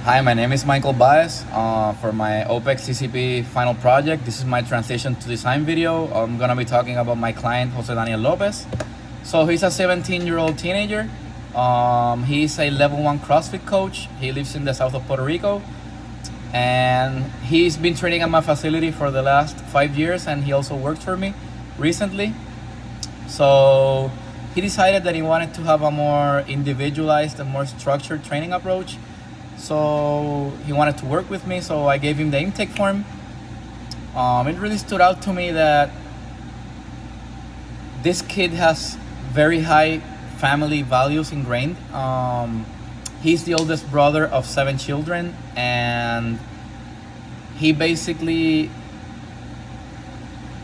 Hi, my name is Michael Baez. For my OPEX CCP final project, this is my transition to design video. I'm gonna be talking about my client, Jose Daniel Lopez. So he's a 17-year-old teenager. He's a level 1 CrossFit coach. He lives in the south of Puerto Rico. And he's been training at my facility for the last 5 years, and he also worked for me recently. So he decided that he wanted to have a more individualized and more structured training approach. So he wanted to work with me, so I gave him the intake form. It really stood out to me that this kid has very high family values ingrained. He's the oldest brother of 7 children, and he basically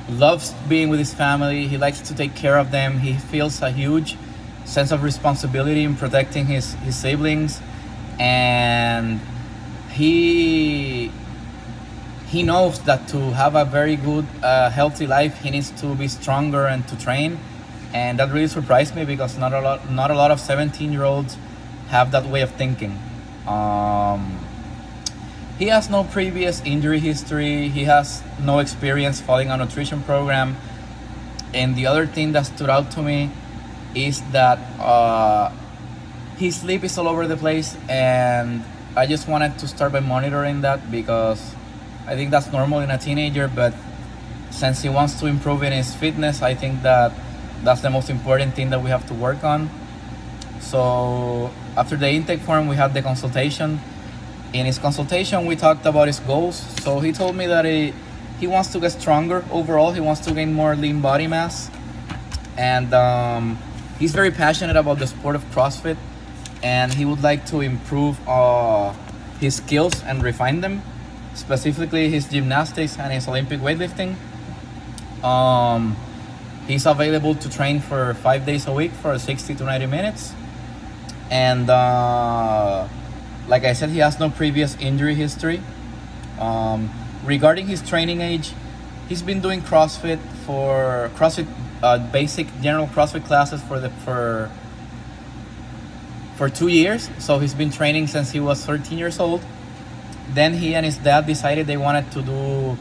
loves being with his family. He likes to take care of them. He feels a huge sense of responsibility in protecting his siblings, and he knows that to have a very good healthy life, he needs to be stronger and to train. And that really surprised me, because not a lot of 17-year-olds have that way of thinking. He has no previous injury history. He has no experience following a nutrition program. And the other thing that stood out to me is that his sleep is all over the place, and I just wanted to start by monitoring that, because I think that's normal in a teenager, but since he wants to improve in his fitness, I think that that's the most important thing that we have to work on. So after the intake form, we had the consultation. In his consultation, we talked about his goals. So he told me that he wants to get stronger overall. He wants to gain more lean body mass, and he's very passionate about the sport of CrossFit, and he would like to improve his skills and refine them, specifically his gymnastics and his Olympic weightlifting. He's available to train for 5 days a week for 60 to 90 minutes. And like I said, he has no previous injury history. Regarding his training age, he's been doing CrossFit basic general CrossFit classes for 2 years. So he's been training since he was 13 years old. Then he and his dad decided they wanted to do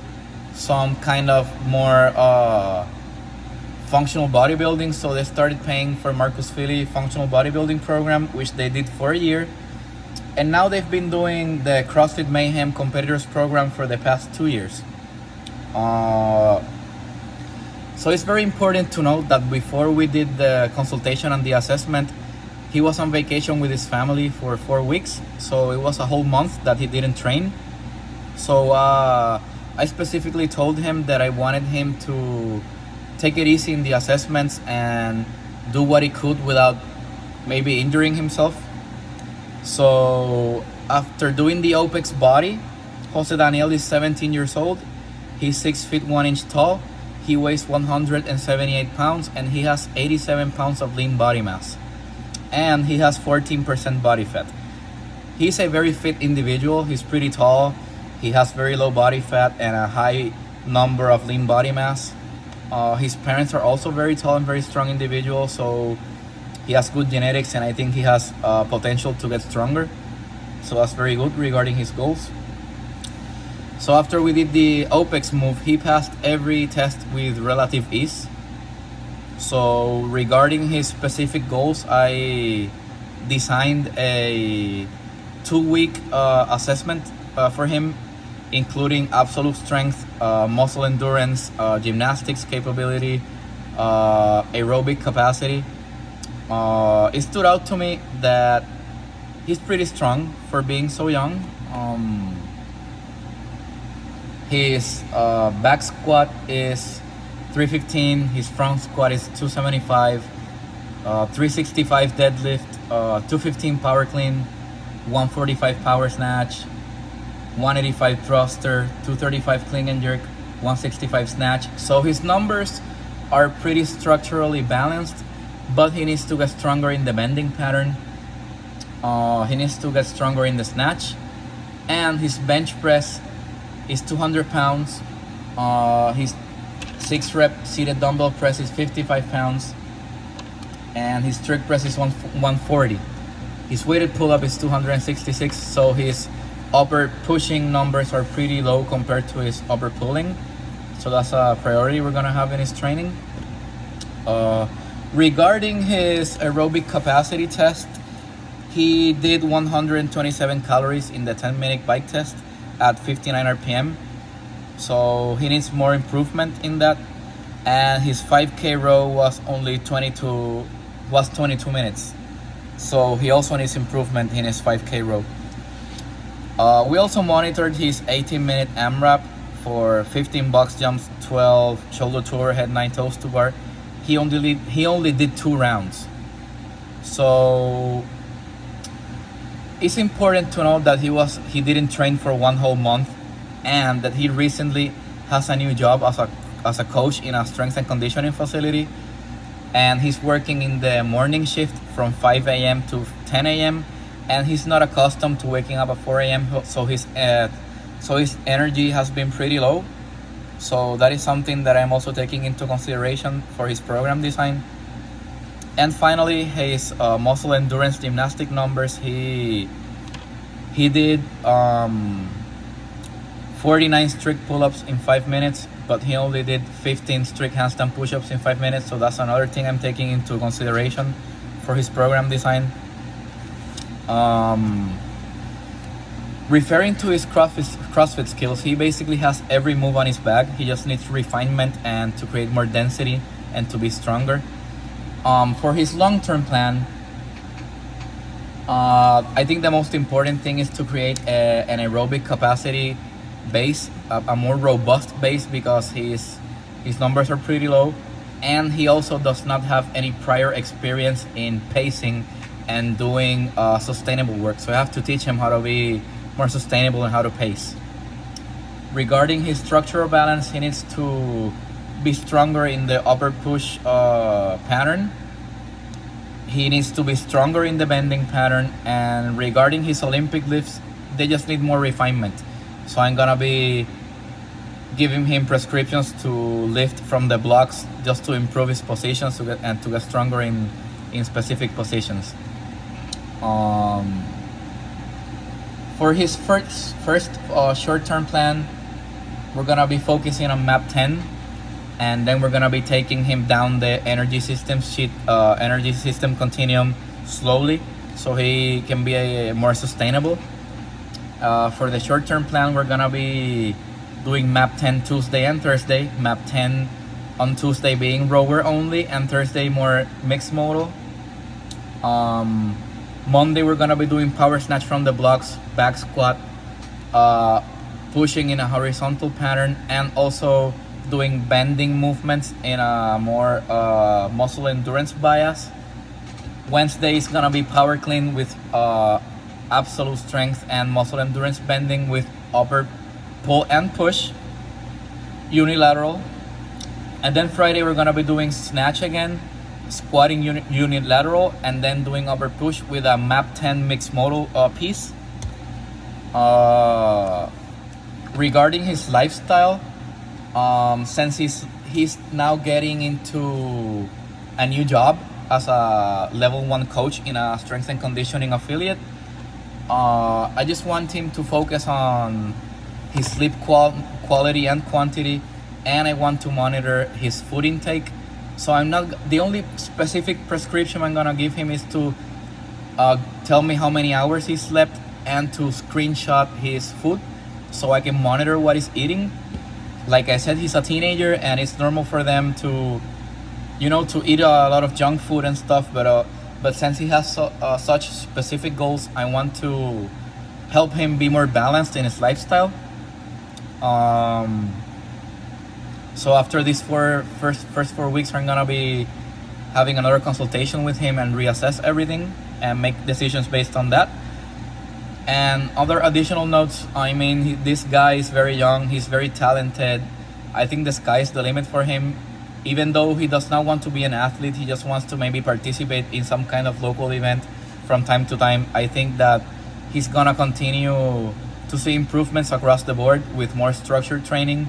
some kind of more functional bodybuilding. So they started paying for Marcus Filly functional bodybuilding program, which they did for a year. And now they've been doing the CrossFit Mayhem competitors program for the past 2 years. So it's very important to note that before we did the consultation and the assessment, he was on vacation with his family for 4 weeks. So it was a whole month that he didn't train. So I specifically told him that I wanted him to take it easy in the assessments and do what he could without maybe injuring himself. So after doing the OPEX body, Jose Daniel is 17 years old. He's 6 feet 1 inch tall. He weighs 178 pounds, and he has 87 pounds of lean body mass. And he has 14% body fat. He's a very fit individual. He's pretty tall. He has very low body fat and a high number of lean body mass. His parents are also very tall and very strong individuals, so he has good genetics, and I think he has potential to get stronger. So that's very good regarding his goals. So after we did the OPEX move, he passed every test with relative ease. So regarding his specific goals, I designed a 2-week assessment for him, including absolute strength, muscle endurance, gymnastics capability, aerobic capacity. It stood out to me that he's pretty strong for being so young. His back squat is 315, his front squat is 275, 365 deadlift, 215 power clean, 145 power snatch, 185 thruster, 235 clean and jerk, 165 snatch. So his numbers are pretty structurally balanced, but he needs to get stronger in the bending pattern. He needs to get stronger in the snatch, and his bench press is 200 pounds. His 6 rep seated dumbbell press is 55 pounds, and his strict press is 140. His weighted pull-up is 266, so his upper pushing numbers are pretty low compared to his upper pulling. So that's a priority we're gonna have in his training. Regarding his aerobic capacity test, he did 127 calories in the 10-minute bike test at 59 RPM. So he needs more improvement in that. And his 5K row was only 22 minutes. So he also needs improvement in his 5K row. We also monitored his 18-minute AMRAP for 15 box jumps, 12 shoulder to overhead, 9 toes to bar. He only did 2 rounds. So it's important to know that he didn't train for 1 whole month, and that he recently has a new job as a coach in a strength and conditioning facility, and he's working in the morning shift from 5 a.m. to 10 a.m. and he's not accustomed to waking up at 4 a.m. So his energy has been pretty low. So that is something that I'm also taking into consideration for his program design. And finally, his muscle endurance gymnastic numbers. He did 49 strict pull-ups in 5 minutes, but he only did 15 strict handstand push-ups in 5 minutes. So that's another thing I'm taking into consideration for his program design. Referring to his CrossFit skills, he basically has every move on his bag. He just needs refinement and to create more density and to be stronger. For his long-term plan, I think the most important thing is to create an aerobic capacity base, a more robust base, because his numbers are pretty low, and he also does not have any prior experience in pacing and doing sustainable work. So I have to teach him how to be more sustainable and how to pace. Regarding his structural balance, he needs to be stronger in the upper push pattern. He needs to be stronger in the bending pattern. And regarding his Olympic lifts, they just need more refinement. So I'm gonna be giving him prescriptions to lift from the blocks just to improve his positions to get stronger in specific positions. For his first short-term plan, we're gonna be focusing on map 10, and then we're gonna be taking him down the energy system continuum slowly, so he can be more sustainable. For the short-term plan, we're gonna be doing map 10 Tuesday and Thursday. Map 10 on Tuesday being rower only, and Thursday more mixed modal. Monday we're gonna be doing power snatch from the blocks, back squat, pushing in a horizontal pattern, and also doing bending movements in a more muscle endurance bias. Wednesday is gonna be power clean with absolute strength and muscle endurance bending with upper pull and push, unilateral. And then Friday we're gonna be doing snatch again, squatting unilateral, and then doing upper push with a map 10 mixed modal piece. Regarding his lifestyle, since he's now getting into a new job as a level 1 coach in a strength and conditioning affiliate, I just want him to focus on his sleep quality and quantity, and I want to monitor his food intake. So the only specific prescription I'm gonna give him is to tell me how many hours he slept and to screenshot his food so I can monitor what he's eating. Like I said, he's a teenager and it's normal for them to eat a lot of junk food and stuff, but since he has such specific goals, I want to help him be more balanced in his lifestyle. So after these first 4 weeks, I'm gonna be having another consultation with him and reassess everything and make decisions based on that. And other additional notes, I mean, this guy is very young, he's very talented. I think the sky is the limit for him. Even though he does not want to be an athlete, he just wants to maybe participate in some kind of local event from time to time. I think that he's gonna continue to see improvements across the board with more structured training.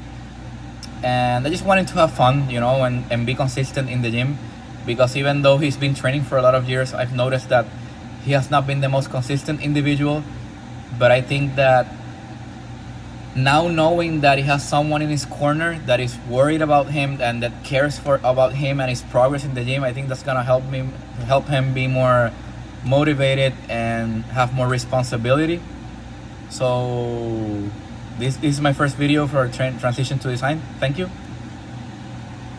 And I just wanted to have fun, and be consistent in the gym, because even though he's been training for a lot of years, I've noticed that he has not been the most consistent individual. But I think that now knowing that he has someone in his corner that is worried about him and that cares about him and his progress in the gym, I think that's gonna help him be more motivated and have more responsibility. So this is my first video for transition to design. Thank you.